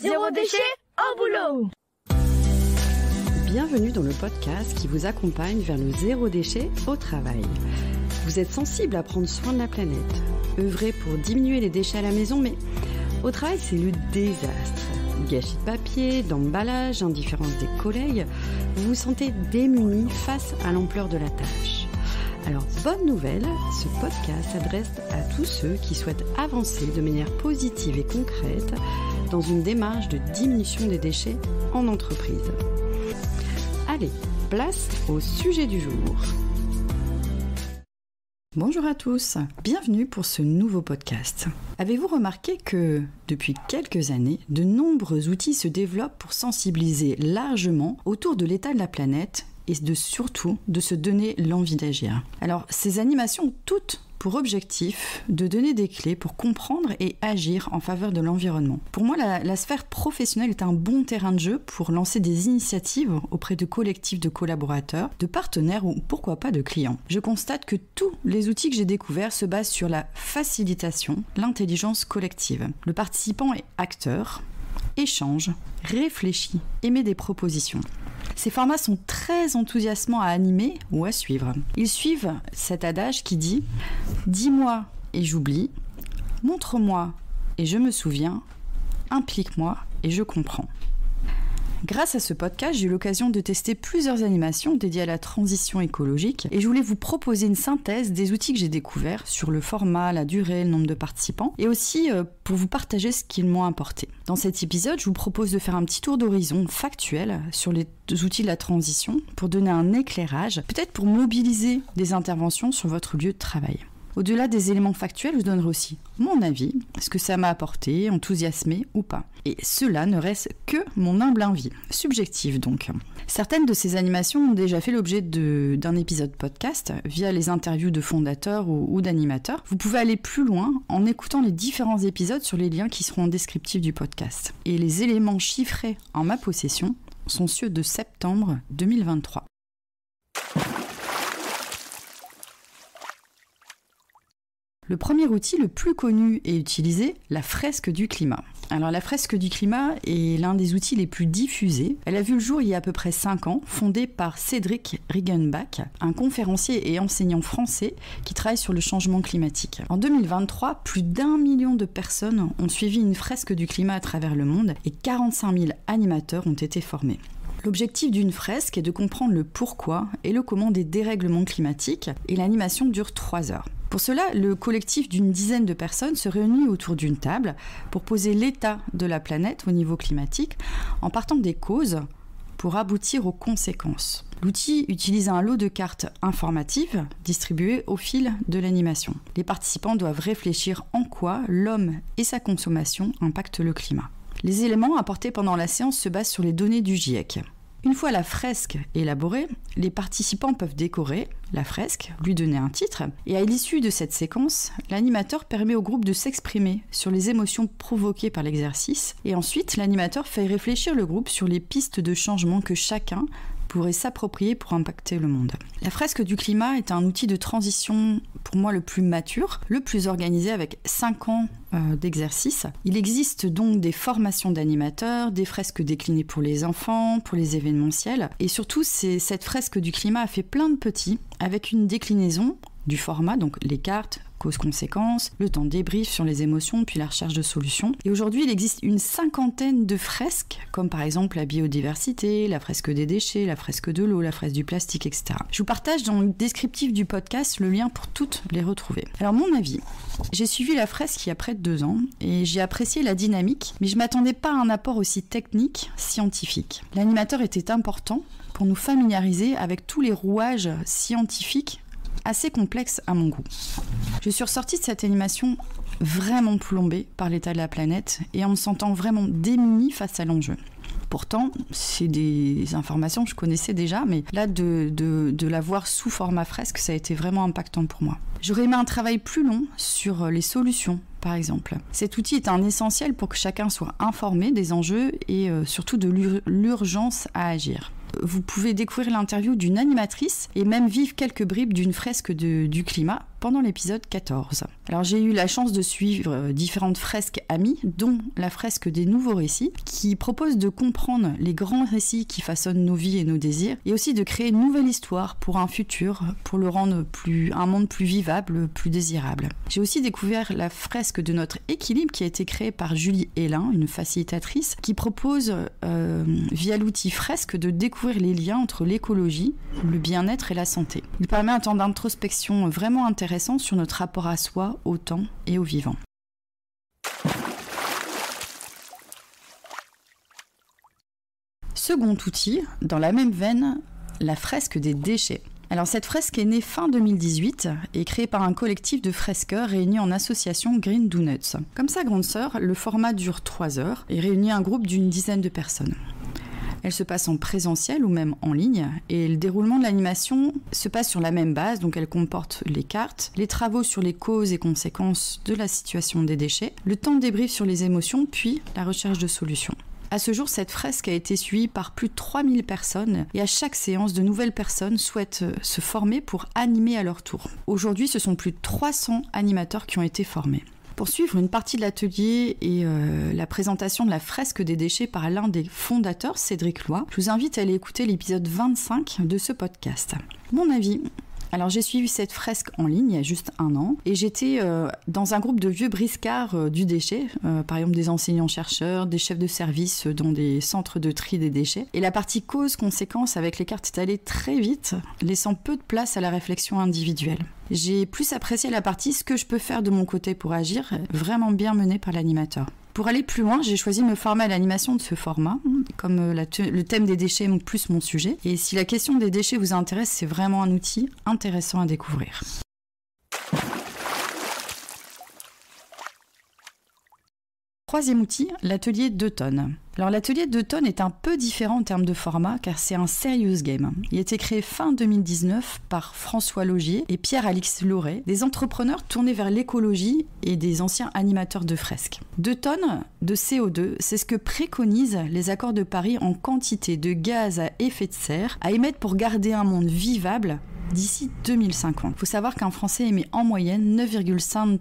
Zéro déchet au boulot. Bienvenue dans le podcast qui vous accompagne vers le zéro déchet au travail. Vous êtes sensible à prendre soin de la planète, œuvrer pour diminuer les déchets à la maison, mais au travail c'est le désastre. Gâchis de papier, d'emballage, indifférence des collègues, vous vous sentez démuni face à l'ampleur de la tâche. Alors, bonne nouvelle, ce podcast s'adresse à tous ceux qui souhaitent avancer de manière positive et concrète dans une démarche de diminution des déchets en entreprise. Allez, place au sujet du jour. Bonjour à tous, bienvenue pour ce nouveau podcast. Avez-vous remarqué que, depuis quelques années, de nombreux outils se développent pour sensibiliser largement autour de l'état de la planète et surtout de se donner l'envie d'agir. Alors, ces animations ont toutes pour objectif de donner des clés pour comprendre et agir en faveur de l'environnement. Pour moi, la sphère professionnelle est un bon terrain de jeu pour lancer des initiatives auprès de collectifs de collaborateurs, de partenaires ou pourquoi pas de clients. Je constate que tous les outils que j'ai découverts se basent sur la facilitation, l'intelligence collective. Le participant est acteur, échange, réfléchit, émet des propositions. Ces formats sont très enthousiasmants à animer ou à suivre. Ils suivent cet adage qui dit « Dis-moi et j'oublie, montre-moi et je me souviens, implique-moi et je comprends ». Grâce à ce podcast, j'ai eu l'occasion de tester plusieurs animations dédiées à la transition écologique et je voulais vous proposer une synthèse des outils que j'ai découverts sur le format, la durée, le nombre de participants et aussi pour vous partager ce qu'ils m'ont apporté. Dans cet épisode, je vous propose de faire un petit tour d'horizon factuel sur les outils de la transition pour donner un éclairage, peut-être pour mobiliser des interventions sur votre lieu de travail. Au-delà des éléments factuels, je vous donnerai aussi mon avis, ce que ça m'a apporté, enthousiasmé ou pas. Et cela ne reste que mon humble avis, subjectif donc. Certaines de ces animations ont déjà fait l'objet d'un épisode podcast via les interviews de fondateurs ou d'animateurs. Vous pouvez aller plus loin en écoutant les différents épisodes sur les liens qui seront en descriptif du podcast. Et les éléments chiffrés en ma possession sont ceux de septembre 2023. Le premier outil le plus connu et utilisé, la fresque du climat. Alors la fresque du climat est l'un des outils les plus diffusés. Elle a vu le jour il y a à peu près 5 ans, fondée par Cédric Riggenbach, un conférencier et enseignant français qui travaille sur le changement climatique. En 2023, plus d'1 million de personnes ont suivi une fresque du climat à travers le monde et 45 000 animateurs ont été formés. L'objectif d'une fresque est de comprendre le pourquoi et le comment des dérèglements climatiques et l'animation dure 3 heures. Pour cela, le collectif d'une dizaine de personnes se réunit autour d'une table pour poser l'état de la planète au niveau climatique en partant des causes pour aboutir aux conséquences. L'outil utilise un lot de cartes informatives distribuées au fil de l'animation. Les participants doivent réfléchir en quoi l'homme et sa consommation impactent le climat. Les éléments apportés pendant la séance se basent sur les données du GIEC. Une fois la fresque élaborée, les participants peuvent décorer la fresque, lui donner un titre, et à l'issue de cette séquence, l'animateur permet au groupe de s'exprimer sur les émotions provoquées par l'exercice, et ensuite l'animateur fait réfléchir le groupe sur les pistes de changement que chacun pourrait s'approprier pour impacter le monde. La fresque du climat est un outil de transition pour moi le plus mature, le plus organisé avec 5 ans d'exercice. Il existe donc des formations d'animateurs, des fresques déclinées pour les enfants, pour les événementiels et surtout cette fresque du climat a fait plein de petits avec une déclinaison du format, donc les cartes, causes-conséquences, le temps de débrief sur les émotions, puis la recherche de solutions. Et aujourd'hui, il existe une 50aine de fresques, comme par exemple la biodiversité, la fresque des déchets, la fresque de l'eau, la fresque du plastique, etc. Je vous partage dans le descriptif du podcast le lien pour toutes les retrouver. Alors mon avis, j'ai suivi la fresque il y a près de 2 ans et j'ai apprécié la dynamique, mais je ne m'attendais pas à un apport aussi technique, scientifique. L'animateur était important pour nous familiariser avec tous les rouages scientifiques assez complexe à mon goût. Je suis ressortie de cette animation vraiment plombée par l'état de la planète et en me sentant vraiment démunie face à l'enjeu. Pourtant, c'est des informations que je connaissais déjà, mais là, de la voir sous format fresque, ça a été vraiment impactant pour moi. J'aurais aimé un travail plus long sur les solutions, par exemple. Cet outil est un essentiel pour que chacun soit informé des enjeux et surtout de l'urgence à agir. Vous pouvez découvrir l'interview d'une animatrice et même vivre quelques bribes d'une fresque du climat pendant l'épisode 14. Alors j'ai eu la chance de suivre différentes fresques amies, dont la fresque des nouveaux récits, qui propose de comprendre les grands récits qui façonnent nos vies et nos désirs, et aussi de créer une nouvelle histoire pour un futur, pour le rendre un monde plus vivable, plus désirable. J'ai aussi découvert la fresque de notre équilibre qui a été créée par Julie Hélin, une facilitatrice, qui propose via l'outil fresque de découvrir les liens entre l'écologie, le bien-être et la santé. Il permet un temps d'introspection vraiment intéressant sur notre rapport à soi, au temps et au vivant. Second outil, dans la même veine, la fresque des déchets. Alors cette fresque est née fin 2018 et créée par un collectif de fresqueurs réunis en association Green Donuts. Comme sa grande sœur, le format dure 3 heures et réunit un groupe d'une dizaine de personnes. Elle se passe en présentiel ou même en ligne et le déroulement de l'animation se passe sur la même base, donc elle comporte les cartes, les travaux sur les causes et conséquences de la situation des déchets, le temps de débrief sur les émotions, puis la recherche de solutions. À ce jour, cette fresque a été suivie par plus de 3000 personnes et à chaque séance, de nouvelles personnes souhaitent se former pour animer à leur tour. Aujourd'hui, ce sont plus de 300 animateurs qui ont été formés. Pour suivre une partie de l'atelier et la présentation de la fresque des déchets par l'un des fondateurs, Cédric Loy, je vous invite à aller écouter l'épisode 25 de ce podcast. Mon avis. Alors j'ai suivi cette fresque en ligne il y a juste 1 an et j'étais dans un groupe de vieux briscards du déchet, par exemple des enseignants-chercheurs, des chefs de service dans des centres de tri des déchets. Et la partie cause-conséquence avec les cartes est allée très vite, laissant peu de place à la réflexion individuelle. J'ai plus apprécié la partie ce que je peux faire de mon côté pour agir, vraiment bien menée par l'animateur. Pour aller plus loin, j'ai choisi de me former à l'animation de ce format, comme le thème des déchets est plus mon sujet. Et si la question des déchets vous intéresse, c'est vraiment un outil intéressant à découvrir. Troisième outil, l'atelier 2 tonnes. Alors l'atelier 2 tonnes est un peu différent en termes de format car c'est un serious game. Il a été créé fin 2019 par François Logier et Pierre-Alix Lauré, des entrepreneurs tournés vers l'écologie et des anciens animateurs de fresques. 2 tonnes de CO2, c'est ce que préconisent les accords de Paris en quantité de gaz à effet de serre à émettre pour garder un monde vivable d'ici 2050. Il faut savoir qu'un Français émet en moyenne 9,5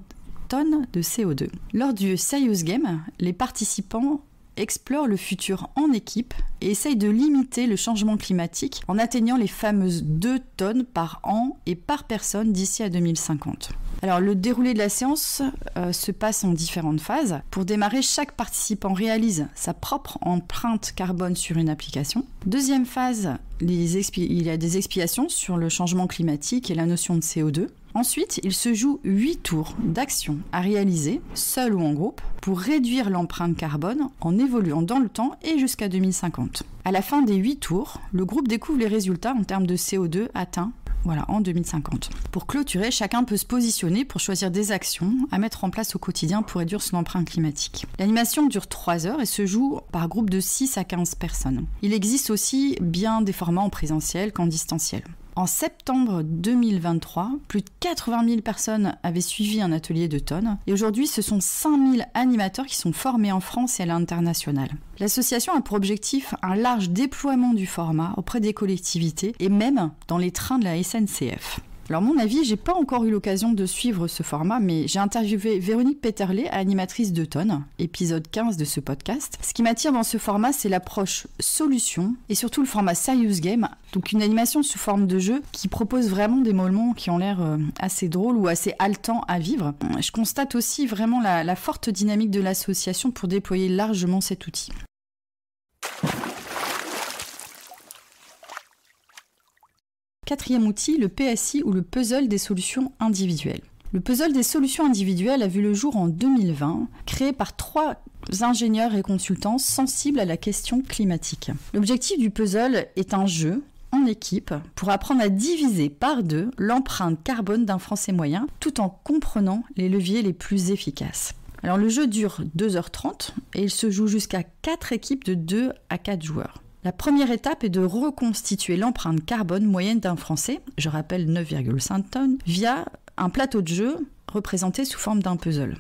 tonnes de CO2. Lors du Serious Game, les participants explorent le futur en équipe et essayent de limiter le changement climatique en atteignant les fameuses 2 tonnes par an et par personne d'ici à 2050. Alors le déroulé de la séance se passe en différentes phases. Pour démarrer, chaque participant réalise sa propre empreinte carbone sur une application. Deuxième phase, il y a des explications sur le changement climatique et la notion de CO2. Ensuite, il se joue 8 tours d'actions à réaliser, seul ou en groupe, pour réduire l'empreinte carbone en évoluant dans le temps et jusqu'à 2050. À la fin des 8 tours, le groupe découvre les résultats en termes de CO2 atteints en 2050. Pour clôturer, chacun peut se positionner pour choisir des actions à mettre en place au quotidien pour réduire son empreinte climatique. L'animation dure 3 heures et se joue par groupe de 6 à 15 personnes. Il existe aussi bien des formats en présentiel qu'en distanciel. En septembre 2023, plus de 80 000 personnes avaient suivi un atelier 2 tonnes et aujourd'hui ce sont 5 000 animateurs qui sont formés en France et à l'international. L'association a pour objectif un large déploiement du format auprès des collectivités et même dans les trains de la SNCF. Alors mon avis, j'ai pas encore eu l'occasion de suivre ce format, mais j'ai interviewé Véronique Peterlet, animatrice 2 tonnes, épisode 15 de ce podcast. Ce qui m'attire dans ce format, c'est l'approche solution et surtout le format serious game, donc une animation sous forme de jeu qui propose vraiment des moments qui ont l'air assez drôles ou assez haletants à vivre. Je constate aussi vraiment la forte dynamique de l'association pour déployer largement cet outil. Quatrième outil, le PSI ou le puzzle des solutions individuelles. Le puzzle des solutions individuelles a vu le jour en 2020, créé par 3 ingénieurs et consultants sensibles à la question climatique. L'objectif du puzzle est un jeu en équipe pour apprendre à diviser par 2 l'empreinte carbone d'un Français moyen tout en comprenant les leviers les plus efficaces. Alors le jeu dure 2h30 et il se joue jusqu'à 4 équipes de 2 à 4 joueurs. La première étape est de reconstituer l'empreinte carbone moyenne d'un Français, je rappelle 9,5 tonnes, via un plateau de jeu représenté sous forme d'un puzzle.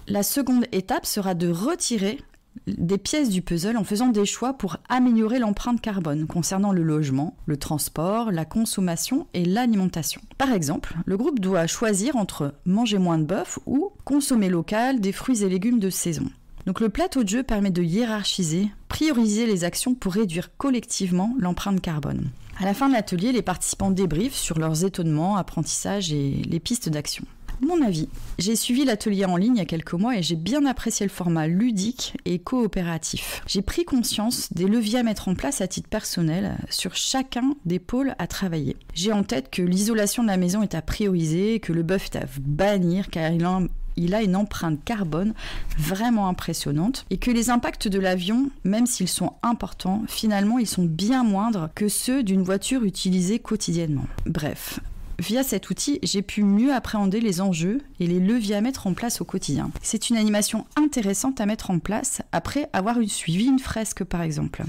La seconde étape sera de retirer des pièces du puzzle en faisant des choix pour améliorer l'empreinte carbone concernant le logement, le transport, la consommation et l'alimentation. Par exemple, le groupe doit choisir entre manger moins de bœuf ou consommer local, des fruits et légumes de saison. Donc le plateau de jeu permet de hiérarchiser, prioriser les actions pour réduire collectivement l'empreinte carbone. À la fin de l'atelier, les participants débriefent sur leurs étonnements, apprentissages et les pistes d'action. Mon avis, j'ai suivi l'atelier en ligne il y a quelques mois et j'ai bien apprécié le format ludique et coopératif. J'ai pris conscience des leviers à mettre en place à titre personnel sur chacun des pôles à travailler. J'ai en tête que l'isolation de la maison est à prioriser, que le bœuf est à bannir car il a une empreinte carbone vraiment impressionnante et que les impacts de l'avion, même s'ils sont importants, finalement ils sont bien moindres que ceux d'une voiture utilisée quotidiennement. Bref. Via cet outil, j'ai pu mieux appréhender les enjeux et les leviers à mettre en place au quotidien. C'est une animation intéressante à mettre en place après avoir suivi une fresque par exemple.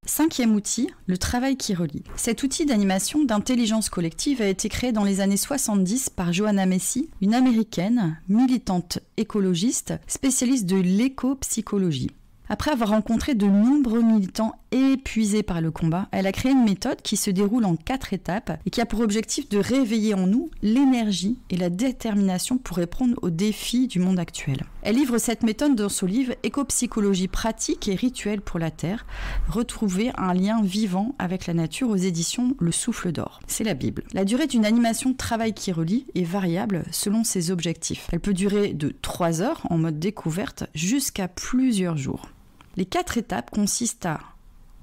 Cinquième outil, le travail qui relie. Cet outil d'animation d'intelligence collective a été créé dans les années 70 par Johanna Macy, une américaine, militante écologiste, spécialiste de l'éco-psychologie. Après avoir rencontré de nombreux militants épuisés par le combat, elle a créé une méthode qui se déroule en 4 étapes et qui a pour objectif de réveiller en nous l'énergie et la détermination pour répondre aux défis du monde actuel. Elle livre cette méthode dans son livre « Éco-psychologie pratique et rituelle pour la Terre », retrouver un lien vivant avec la nature aux éditions Le Souffle d'Or. C'est la Bible. La durée d'une animation travail qui relie est variable selon ses objectifs. Elle peut durer de 3 heures en mode découverte jusqu'à plusieurs jours. Les 4 étapes consistent à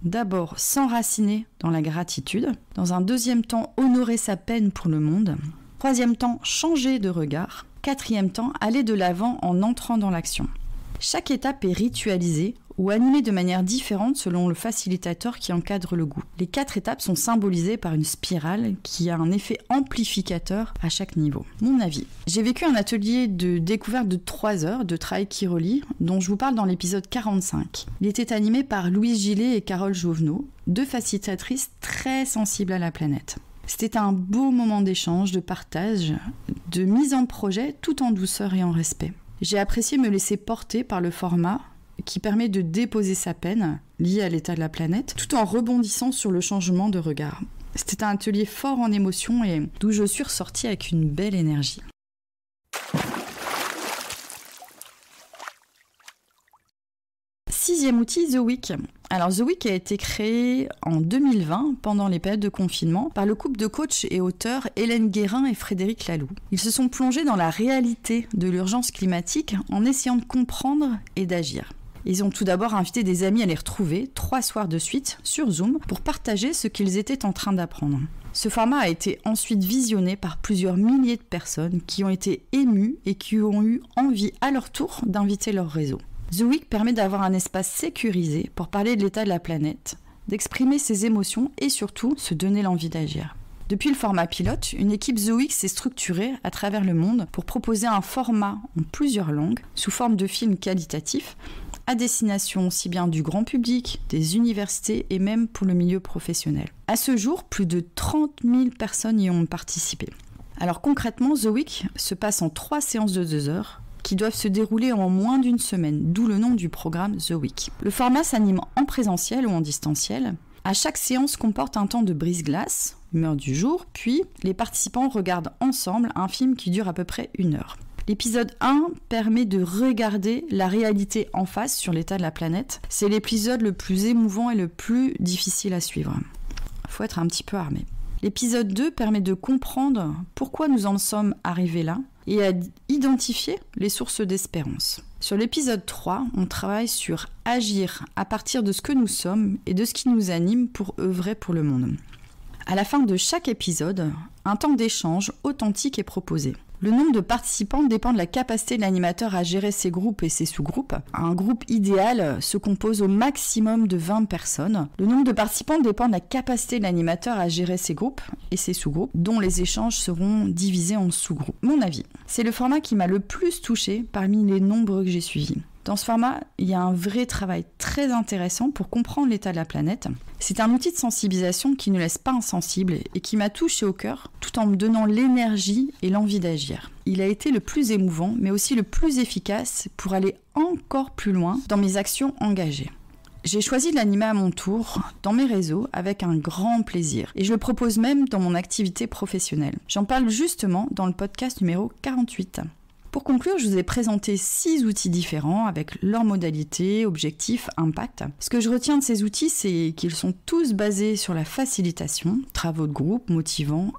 d'abord s'enraciner dans la gratitude, dans un deuxième temps honorer sa peine pour le monde, troisième temps changer de regard, quatrième temps aller de l'avant en entrant dans l'action. Chaque étape est ritualisée ou animée de manière différente selon le facilitateur qui encadre le goût. Les 4 étapes sont symbolisées par une spirale qui a un effet amplificateur à chaque niveau. Mon avis. J'ai vécu un atelier de découverte de 3 heures de travail qui relie, dont je vous parle dans l'épisode 45. Il était animé par Louise Gillet et Carole Jovenot, 2 facilitatrices très sensibles à la planète. C'était un beau moment d'échange, de partage, de mise en projet tout en douceur et en respect. J'ai apprécié me laisser porter par le format qui permet de déposer sa peine liée à l'état de la planète, tout en rebondissant sur le changement de regard. C'était un atelier fort en émotion et d'où je suis ressortie avec une belle énergie. Sixième outil, The Week. Alors The Week a été créé en 2020, pendant les périodes de confinement, par le couple de coachs et auteurs Hélène Guérin et Frédéric Laloux. Ils se sont plongés dans la réalité de l'urgence climatique en essayant de comprendre et d'agir. Ils ont tout d'abord invité des amis à les retrouver 3 soirs de suite sur Zoom pour partager ce qu'ils étaient en train d'apprendre. Ce format a été ensuite visionné par plusieurs milliers de personnes qui ont été émues et qui ont eu envie à leur tour d'inviter leur réseau. The Week permet d'avoir un espace sécurisé pour parler de l'état de la planète, d'exprimer ses émotions et surtout se donner l'envie d'agir. Depuis le format pilote, une équipe The Week s'est structurée à travers le monde pour proposer un format en plusieurs langues, sous forme de films qualitatifs, à destination aussi bien du grand public, des universités et même pour le milieu professionnel. À ce jour, plus de 30 000 personnes y ont participé. Alors concrètement, The Week se passe en 3 séances de 2 heures, qui doivent se dérouler en moins d'une semaine, d'où le nom du programme The Week. Le format s'anime en présentiel ou en distanciel. À chaque séance comporte un temps de brise-glace, humeur du jour, puis les participants regardent ensemble un film qui dure à peu près 1 heure. L'épisode 1 permet de regarder la réalité en face sur l'état de la planète. C'est l'épisode le plus émouvant et le plus difficile à suivre. Faut être un petit peu armé. L'épisode 2 permet de comprendre pourquoi nous en sommes arrivés là et à identifier les sources d'espérance. Sur l'épisode 3, on travaille sur agir à partir de ce que nous sommes et de ce qui nous anime pour œuvrer pour le monde. À la fin de chaque épisode, un temps d'échange authentique est proposé. Le nombre de participants dépend de la capacité de l'animateur à gérer ses groupes et ses sous-groupes. Un groupe idéal se compose au maximum de 20 personnes. Le nombre de participants dépend de la capacité de l'animateur à gérer ses groupes et ses sous-groupes, dont les échanges seront divisés en sous-groupes. Mon avis, c'est le format qui m'a le plus touché parmi les nombreux que j'ai suivis. Dans ce format, il y a un vrai travail très intéressant pour comprendre l'état de la planète. C'est un outil de sensibilisation qui ne laisse pas insensible et qui m'a touché au cœur tout en me donnant l'énergie et l'envie d'agir. Il a été le plus émouvant mais aussi le plus efficace pour aller encore plus loin dans mes actions engagées. J'ai choisi de l'animer à mon tour, dans mes réseaux, avec un grand plaisir. Et je le propose même dans mon activité professionnelle. J'en parle justement dans le podcast numéro 48. Pour conclure, je vous ai présenté 6 outils différents avec leurs modalités, objectifs, impact. Ce que je retiens de ces outils, c'est qu'ils sont tous basés sur la facilitation, travaux de groupe, motivants,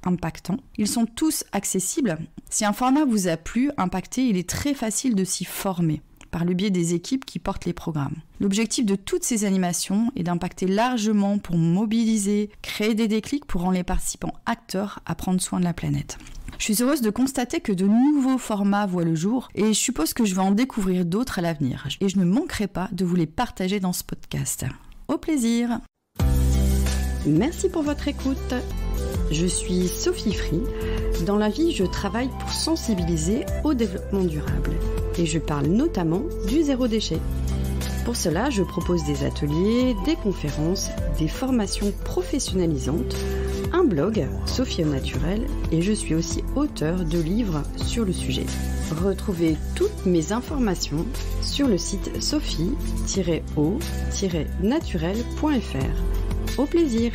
impactants. Ils sont tous accessibles. Si un format vous a plu, impacté, il est très facile de s'y former par le biais des équipes qui portent les programmes. L'objectif de toutes ces animations est d'impacter largement pour mobiliser, créer des déclics pour rendre les participants acteurs à prendre soin de la planète. Je suis heureuse de constater que de nouveaux formats voient le jour et je suppose que je vais en découvrir d'autres à l'avenir. Et je ne manquerai pas de vous les partager dans ce podcast. Au plaisir! Merci pour votre écoute. Je suis Sophie Free. Dans la vie, je travaille pour sensibiliser au développement durable. Et je parle notamment du zéro déchet. Pour cela, je propose des ateliers, des conférences, des formations professionnalisantes, un blog, Sophie au naturel, et je suis aussi auteure de livres sur le sujet. Retrouvez toutes mes informations sur le site sophie-o-naturel.fr. Au plaisir!